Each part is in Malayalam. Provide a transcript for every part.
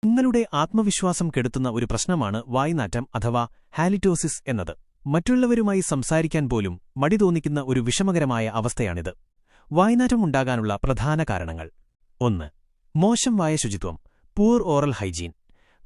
നിങ്ങളുടെ ആത്മവിശ്വാസം കെടുത്തുന്ന ഒരു പ്രശ്നമാണ് വായ്നാറ്റം അഥവാ ഹാലിറ്റോസിസ് എന്നത്. മറ്റുള്ളവരുമായി സംസാരിക്കാൻ പോലും മടി തോന്നിക്കുന്ന ഒരു വിഷമകരമായ അവസ്ഥയാണിത്. വായ്നാറ്റം ഉണ്ടാകാനുള്ള പ്രധാന കാരണങ്ങൾ: 1. മോശം വായ ശുചിത്വം, പൂർ ഓറൽ ഹൈജീൻ.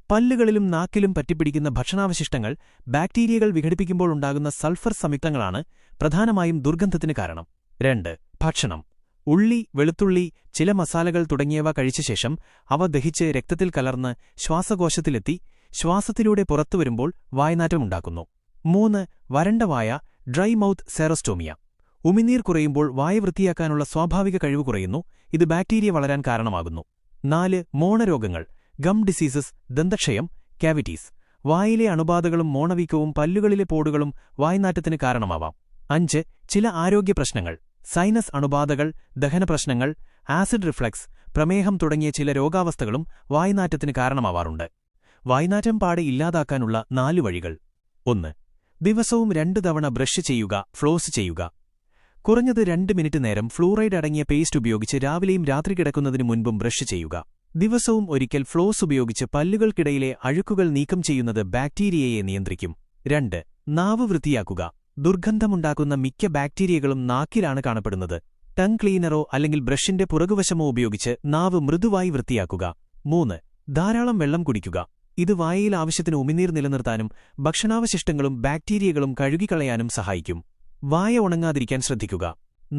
പല്ലുകളിലും നാക്കിലും പറ്റിപ്പിടിക്കുന്ന ഭക്ഷണാവശിഷ്ടങ്ങൾ ബാക്ടീരിയകൾ വിഘടിപ്പിക്കുമ്പോൾ ഉണ്ടാകുന്ന സൾഫർ സംയുക്തങ്ങളാണ് പ്രധാനമായും ദുർഗന്ധത്തിന് കാരണം. 2. ഭക്ഷണം. ഉള്ളി, വെളുത്തുള്ളി, ചില മസാലകൾ തുടങ്ങിയവ കഴിച്ച ശേഷം അവ ദഹിച്ച് രക്തത്തിൽ കലർന്ന് ശ്വാസകോശത്തിലെത്തി ശ്വാസത്തിലൂടെ പുറത്തുവരുമ്പോൾ വായ്നാറ്റമുണ്ടാക്കുന്നു. 3. വരണ്ട വായ, ഡ്രൈ മൗത്ത് സെറോസ്റ്റോമിയ. ഉമിനീർ കുറയുമ്പോൾ വായ വൃത്തിയാക്കാനുള്ള സ്വാഭാവിക കഴിവ് കുറയുന്നു. ഇത് ബാക്ടീരിയ വളരാൻ കാരണമാകുന്നു. 4. മോണരോഗങ്ങൾ, ഗം ഡിസീസസ്, ദന്തക്ഷയം, കാവിറ്റീസ്. വായിലെ അണുബാധകളും മോണവീക്കവും പല്ലുകളിലെ പോടുകളും വായ്നാറ്റത്തിന് കാരണമാവാം. 5. ചില ആരോഗ്യപ്രശ്നങ്ങൾ, സൈനസ് അണുബാധകൾ, ദഹനപ്രശ്നങ്ങൾ, ആസിഡ് റിഫ്ലക്സ്, പ്രമേഹം തുടങ്ങിയ ചില രോഗാവസ്ഥകളും വായ്നാറ്റത്തിന് കാരണമാവാറുണ്ട്. വായ്നാറ്റം പാടെ ഇല്ലാതാക്കാനുള്ള 4 വഴികൾ: 1. ദിവസവും 2 തവണ ബ്രഷ് ചെയ്യുക, ഫ്ലോസ് ചെയ്യുക. കുറഞ്ഞത് 2 മിനിറ്റ് നേരം ഫ്ലൂറൈഡ് അടങ്ങിയ പേസ്റ്റ് ഉപയോഗിച്ച് രാവിലെയും രാത്രി കിടക്കുന്നതിനു മുൻപും ബ്രഷ് ചെയ്യുക. ദിവസവും ഒരിക്കൽ ഫ്ലോസ് ഉപയോഗിച്ച് പല്ലുകൾക്കിടയിലെ അഴുക്കുകൾ നീക്കം ചെയ്യുന്നത് ബാക്ടീരിയയെ നിയന്ത്രിക്കും. 2. നാവ് വൃത്തിയാക്കുക. ദുർഗന്ധമുണ്ടാക്കുന്ന മിക്ക ബാക്ടീരിയകളും നാക്കിലാണ് കാണപ്പെടുന്നത്. ടങ് ക്ലീനറോ അല്ലെങ്കിൽ ബ്രഷിന്റെ പുറകുവശമോ ഉപയോഗിച്ച് നാവ് മൃദുവായി വൃത്തിയാക്കുക. 3. ധാരാളം വെള്ളം കുടിക്കുക. ഇത് വായയിൽ ആവശ്യത്തിന് ഉമിനീർ നിലനിർത്താനും ഭക്ഷണാവശിഷ്ടങ്ങളും ബാക്ടീരിയകളും കഴുകിക്കളയാനും സഹായിക്കും. വായ ഉണങ്ങാതിരിക്കാൻ ശ്രദ്ധിക്കുക.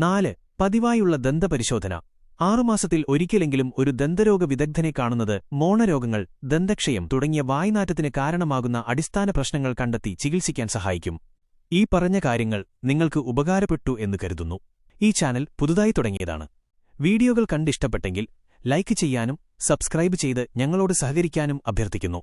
4. പതിവായുള്ള ദന്തപരിശോധന. 6 മാസത്തിൽ ഒരിക്കലെങ്കിലും ഒരു ദന്തരോഗ വിദഗ്ധനെ കാണുന്നത് മോണരോഗങ്ങൾ, ദന്തക്ഷയം തുടങ്ങിയ വായ്നാറ്റത്തിന് കാരണമാകുന്ന അടിസ്ഥാന പ്രശ്നങ്ങൾ കണ്ടെത്തി ചികിത്സിക്കാൻ സഹായിക്കും. ഈ പറഞ്ഞ കാര്യങ്ങൾ നിങ്ങൾക്ക് ഉപകാരപ്പെട്ടു എന്ന് കരുതുന്നു. ഈ ചാനൽ പുതുതായി തുടങ്ങിയതാണ്. വീഡിയോകൾ കണ്ടിഷ്ടപ്പെട്ടെങ്കിൽ ലൈക്ക് ചെയ്യാനും സബ്സ്ക്രൈബ് ചെയ്ത് ഞങ്ങളോട് സഹകരിക്കാനും അഭ്യർത്ഥിക്കുന്നു.